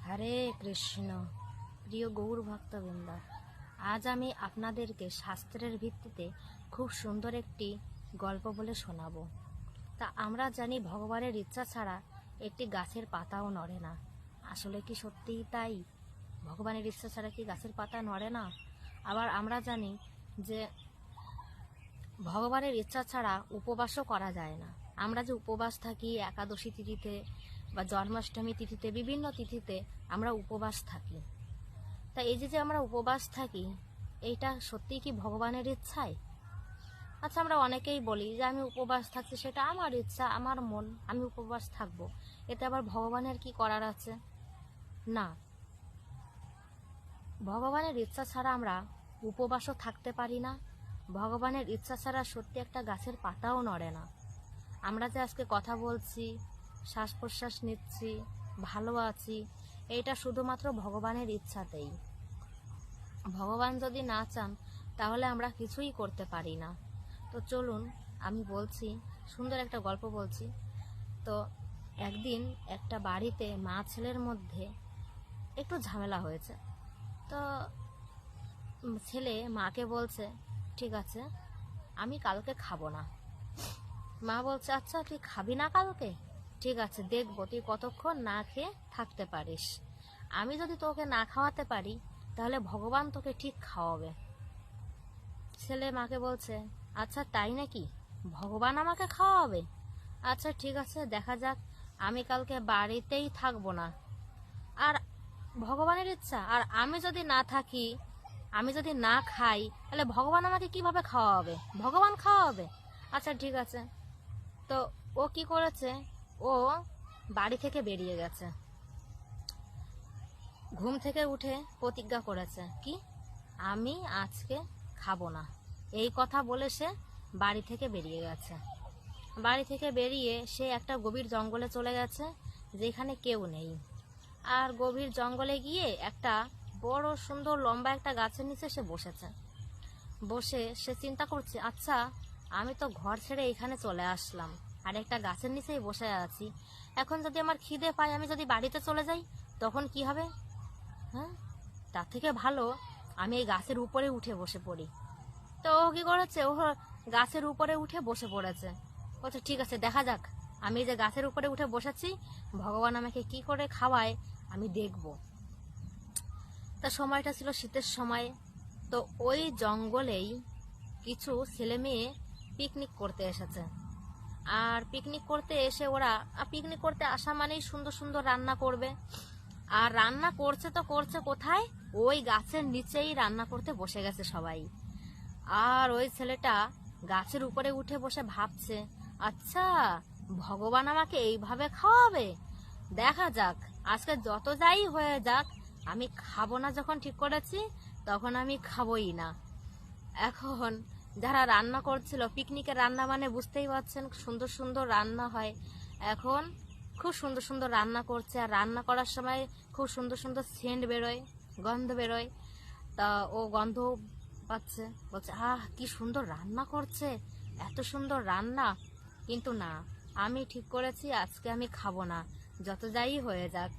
হরে কৃষ্ণ। প্রিয় গৌর ভক্তবৃন্দ, আজ আমি আপনাদেরকে শাস্ত্রের ভিত্তিতে খুব সুন্দর একটি গল্প বলে শোনাবো। তা আমরা জানি ভগবানের ইচ্ছা ছাড়া একটি গাছের পাতাও নড়ে না। আসলে কি সত্যিই তাই? ভগবানের ইচ্ছা ছাড়া কি গাছের পাতা নড়ে না? আবার আমরা জানি যে ভগবানের ইচ্ছা ছাড়া উপবাসও করা যায় না। আমরা যে উপবাস থাকি একাদশী তিথিতে বা জন্মাষ্টমী তিথিতে, বিভিন্ন তিথিতে আমরা উপবাস থাকি। তা এই যে আমরা উপবাস থাকি, এইটা সত্যিই কি ভগবানের ইচ্ছায়? আচ্ছা, আমরা অনেকেই বলি যে আমি উপবাস থাকছি, সেটা আমার ইচ্ছা, আমার মন, আমি উপবাস থাকবো, এতে আবার ভগবানের কি করার আছে? না, ভগবানের ইচ্ছা ছাড়া আমরা উপবাসও থাকতে পারি না। ভগবানের ইচ্ছা ছাড়া সত্যি একটা গাছের পাতাও নড়ে না। আমরা যে আজকে কথা বলছি, শ্বাস প্রশ্বাস নিচ্ছি, ভালো আছি, এইটা শুধুমাত্র ভগবানের ইচ্ছাতেই। ভগবান যদি না চান তাহলে আমরা কিছুই করতে পারি না। তো চলুন, আমি বলছি, সুন্দর একটা গল্প বলছি। তো একদিন একটা বাড়িতে মা ছেলের মধ্যে একটু ঝামেলা হয়েছে। তো ছেলে মাকে বলছে, ঠিক আছে, আমি কালকে খাবো না। মা বলছে, আচ্ছা তুই খাবি না কালকে? ঠিক আছে, দেখবো তুই কতক্ষণ না খেয়ে থাকতে পারিস। আমি যদি তোকে না খাওয়াতে পারি তাহলে ভগবান তোকে ঠিক খাওয়াবে। ছেলে মাকে বলছে, আচ্ছা তাই নাকি, ভগবান আমাকে খাওয়াবে? আচ্ছা ঠিক আছে, দেখা যাক, আমি কালকে বাড়িতেই থাকবো না। আর ভগবানের ইচ্ছা, আর আমি যদি না থাকি, আমি যদি না খাই, তাহলে ভগবান আমাকে কিভাবে খাওয়াবে? ভগবান খাওয়াবে। আচ্ছা ঠিক আছে। তো ও কি করেছে, ও বাড়ি থেকে বেরিয়ে গেছে। ঘুম থেকে উঠে প্রতিজ্ঞা করেছে, কি, আমি আজকে খাবো না, এই কথা বলে সে বাড়ি থেকে বেরিয়ে গেছে। বাড়ি থেকে বেরিয়ে সে একটা গভীর জঙ্গলে চলে গেছে, যেখানে কেউ নেই। আর গভীর জঙ্গলে গিয়ে একটা বড় সুন্দর লম্বা একটা গাছের নিচে সে বসেছে। বসে সে চিন্তা করছে, আচ্ছা আমি তো ঘর ছেড়ে এখানে চলে আসলাম, আর একটা গাছের নিচেই বসে আছি। এখন যদি আমার খিদে পায়, আমি যদি বাড়িতে চলে যাই, তখন কি হবে? হ্যাঁ, তার থেকে ভালো আমি এই গাছের উপরে উঠে বসে পড়ি। তো ও কি করেছে, ও গাছের উপরে উঠে বসে পড়েছে। বলছে, ঠিক আছে, দেখা যাক, আমি যে গাছের উপরে উঠে বসেছি, ভগবান আমাকে কি করে খাওয়ায় আমি দেখব। তা সময়টা ছিল শীতের সময়। তো ওই জঙ্গলেই কিছু ছেলে মেয়ে পিকনিক করতে এসেছে। আর পিকনিক করতে এসে ওরা, পিকনিক করতে আসা মানেই সুন্দর সুন্দর রান্না করবে। আর রান্না করছে তো করছে কোথায়, ওই গাছের নিচেই রান্না করতে বসে গেছে সবাই। আর ওই ছেলেটা গাছের উপরে উঠে বসে ভাবছে, আচ্ছা ভগবান আমাকে এইভাবে খাওয়াবে, দেখা যাক, আজকে যত যাই হয়ে যাক, আমি খাবো না যখন ঠিক করেছি, তখন আমি খাবোই না। এখন যারা রান্না করছিল, পিকনিকের রান্না মানে বুঝতেই পারছেন, সুন্দর সুন্দর রান্না হয়। এখন খুব সুন্দর সুন্দর রান্না করছে, আর রান্না করার সময় খুব সুন্দর সুন্দর সেন্ট বেরোয়, গন্ধ বেরোয়। তা ও গন্ধ পাচ্ছে, বলছে, আহ কি সুন্দর রান্না করছে, এত সুন্দর রান্না। কিন্তু না, আমি ঠিক করেছি আজকে আমি খাবো না, যত যাই হয়ে যাক।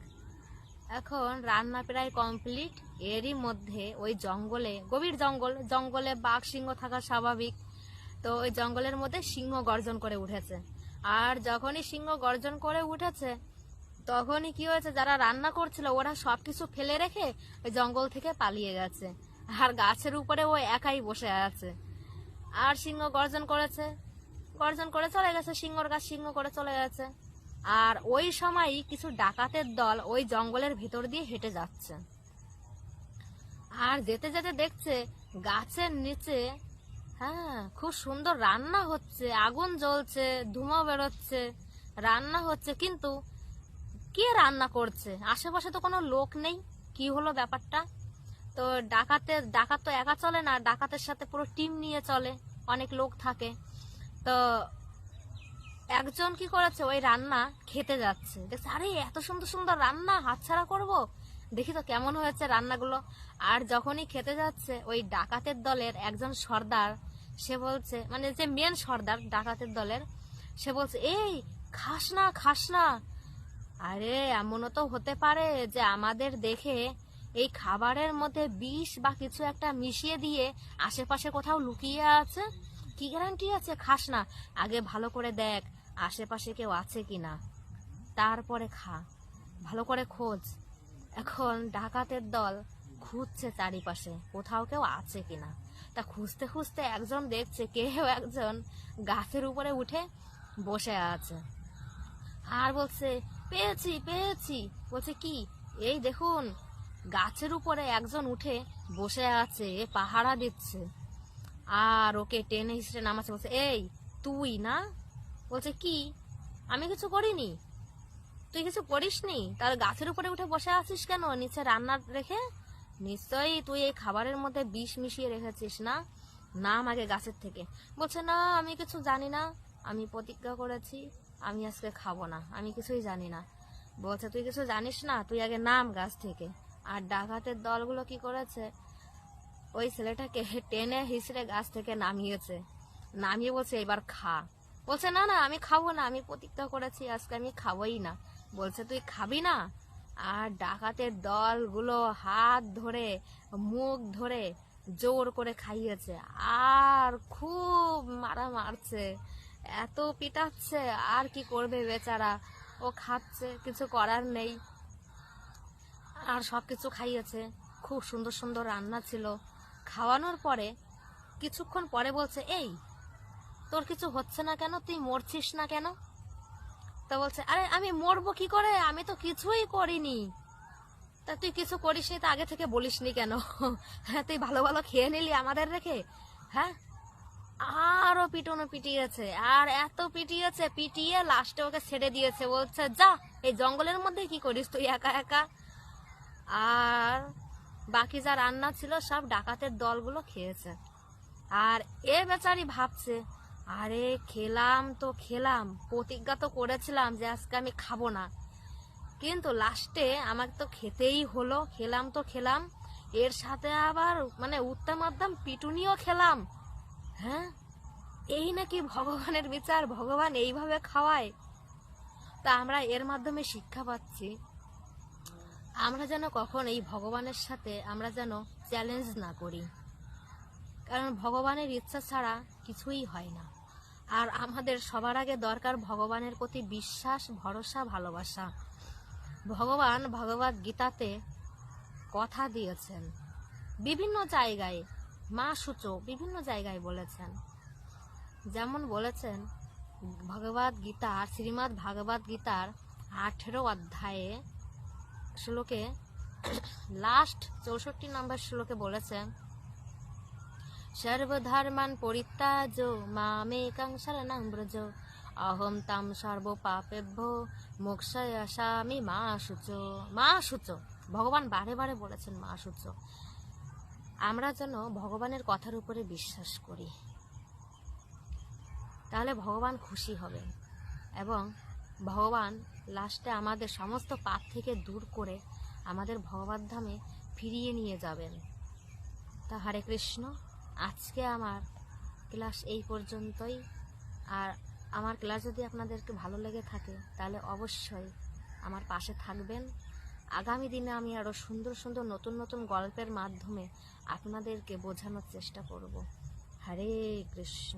এখন রান্না প্রায় কমপ্লিট। এরই মধ্যে ওই জঙ্গলে, গভীর জঙ্গল, জঙ্গলে বাঘ সিংহ থাকা স্বাভাবিক। তো ওই জঙ্গলের মধ্যে সিংহ গর্জন করে উঠেছে। আর যখনই সিংহ গর্জন করে উঠেছে, তখনই কি হয়েছে, যারা রান্না করছিল ওরা সবকিছু ফেলে রেখে ওই জঙ্গল থেকে পালিয়ে গেছে। আর গাছের উপরে ও একাই বসে আছে। আর সিংহ গর্জন করেছে, গর্জন করে চলে গেছে, সিংহর গাছ সিংহ করে চলে গেছে। আর ওই সময়ই কিছু ডাকাতের দল ওই জঙ্গলের ভেতর দিয়ে হেঁটে যাচ্ছে। আর যেতে যেতে দেখছে গাছের নিচে, হ্যাঁ, খুব সুন্দর রান্না হচ্ছে, আগুন জ্বলছে, ধুমা বেরোচ্ছে, রান্না হচ্ছে। কিন্তু কে রান্না করছে? আশেপাশে তো কোনো লোক নেই। কি হলো ব্যাপারটা? তো ডাকাত তো একা চলে না, ডাকাতের সাথে পুরো টিম নিয়ে চলে, অনেক লোক থাকে। তো একজন কি করেছে, ওই রান্না খেতে যাচ্ছে, দেখছে আরে এত সুন্দর সুন্দর রান্না, হাতছাড়া করব, দেখি তো কেমন হয়েছে রান্নাগুলো। আর যখনই খেতে যাচ্ছে, ওই ডাকাতের দলের একজন সর্দার, সে বলছে, মানে যে মেন সর্দার ডাকাতের দলের, সে বলছে, এই খাস না খাস না, আরে এমনও তো হতে পারে যে আমাদের দেখে এই খাবারের মধ্যে বিষ বা কিছু একটা মিশিয়ে দিয়ে আশেপাশে কোথাও লুকিয়ে আছে। কি গ্যারান্টি আছে? খাস না, আগে ভালো করে দেখ আশেপাশে কেউ আছে কিনা, তারপরে খা, ভালো করে খোঁজ। এখন ডাকাতের দল খুঁজছে চারিপাশে কোথাও কেউ আছে কিনা। তা খুঁজতে খুঁজতে একজন দেখছে কেউ একজন গাছের উপরে উঠে বসে আছে, আর বলছে পেয়েছি পেয়েছি। বলছে কি? এই দেখুন গাছের উপরে একজন উঠে বসে আছে, পাহারা দিচ্ছে। আর ওকে টেনে হিসেবে নামাচ্ছে, বলছে এই তুই না? বলছে কি? আমি কিছু করিনি। তুই কিছু করিসনি? তাহলে গাছের উপরে উঠে বসে আছিস কেন নিচে রান্না রেখে? নিশ্চয়ই তুই এই খাবারের মধ্যে বিষ মিশিয়ে রেখেছিস না? নাম আগে গাছের থেকে। বলছে না আমি কিছু জানি না, আমি প্রতিজ্ঞা করেছি আমি আজকে খাবো না, আমি কিছুই জানি না। বলছে তুই কিছু জানিস না, তুই আগে নাম গাছ থেকে। আর ডাকাতের দলগুলো কি করেছে, ওই ছেলেটাকে টেনে হিসড়ে গাছ থেকে নামিয়েছে, নামিয়ে বলছে এবার খা। বলছে না না আমি খাবো না, আমি প্রতিজ্ঞা করেছি আজকে আমি খাবোই না। বলছে তুই খাবি না? আর ডাকাতের দলগুলো হাত ধরে মুখ ধরে জোর করে খাইয়েছে, আর খুব মারা মারছে, এত পিটাচ্ছে। আর কি করবে বেচারা, ও খাচ্ছে, কিছু করার নেই। আর সব কিছু খাইয়েছে, খুব সুন্দর সুন্দর রান্না ছিল। খাওয়ানোর পরে কিছুক্ষণ পরে বলছে এই তোর কিছু হচ্ছে না কেন, তুই মরছিস না কেন? তা বলছে আরে আমি মরবো কি করে, আমি তো কিছুই করিনি। তা তুই কিছু করিসনি তা আগে থেকে বলিসনি কেন? হ্যাঁ তুই ভালো ভালো খেয়ে নিলি আমাদের রেখে। হ্যাঁ, আরো পিটনো পিটিয়েছে, আর এত পিটিয়েছে, পিটিয়ে লাস্টে ওকে ছেড়ে দিয়েছে। বলছে যা এই জঙ্গলের মধ্যে কি করিস তুই একা একা। আর বাকি যা রান্না ছিল সব ডাকাতের দলগুলো খেয়েছে। আর এ বেচারি ভাবছে আরে খেলাম তো খেলাম, প্রতিজ্ঞা তো করেছিলাম যে আজকে আমি খাবো না, কিন্তু লাস্টে আমাকে তো খেতেই হলো, খেলাম তো খেলাম, এর সাথে আবার মানে উত্তম মধ্যম পিটুনিও খেলাম। হ্যাঁ, এই নাকি ভগবানের বিচার, ভগবান এইভাবে খাওয়ায়। তা আমরা এর মাধ্যমে শিক্ষা পাচ্ছি আমরা যেন কখন এই ভগবানের সাথে আমরা যেন চ্যালেঞ্জ না করি, কারণ ভগবানের ইচ্ছা ছাড়া কিছুই হয় না। আর আমাদের সবার আগে দরকার ভগবানের প্রতি বিশ্বাস, ভরসা, ভালোবাসা। ভগবান ভগবদ গীতাতে কথা দিয়েছেন বিভিন্ন জায়গায়, মা সূচক বিভিন্ন জায়গায় বলেছেন। যেমন বলেছেন ভগবদ গীতা, শ্রীমদ্ ভাগবত গীতার 18 অধ্যায়ে শ্লোকে লাস্ট 64 নম্বর শ্লোকে বলেছেন সর্বধর্মান পরিত্যাজ্য মামেকং শরণং ব্রজ অহম তাম সর্ব পাপেভ্যো মোক্ষয়ামি মা শুচো। মা শুচো, ভগবান বারে বারে বলেছেন মা শুচো। আমরা যেন ভগবানের কথার উপরে বিশ্বাস করি, তাহলে ভগবান খুশি হবেন এবং ভগবান লাস্টে আমাদের সমস্ত পাপ থেকে দূর করে আমাদের ভগবত ধামে ফিরিয়ে নিয়ে যাবেন। তা হরে কৃষ্ণ, আজকে আমার ক্লাস এই পর্যন্তই। আর আমার ক্লাস যদি আপনাদেরকে ভালো লেগে থাকে তাহলে অবশ্যই আমার পাশে থাকবেন। আগামী দিনে আমি আরও সুন্দর সুন্দর নতুন নতুন গল্পের মাধ্যমে আপনাদেরকে বোঝানোর চেষ্টা করব। হরে কৃষ্ণ।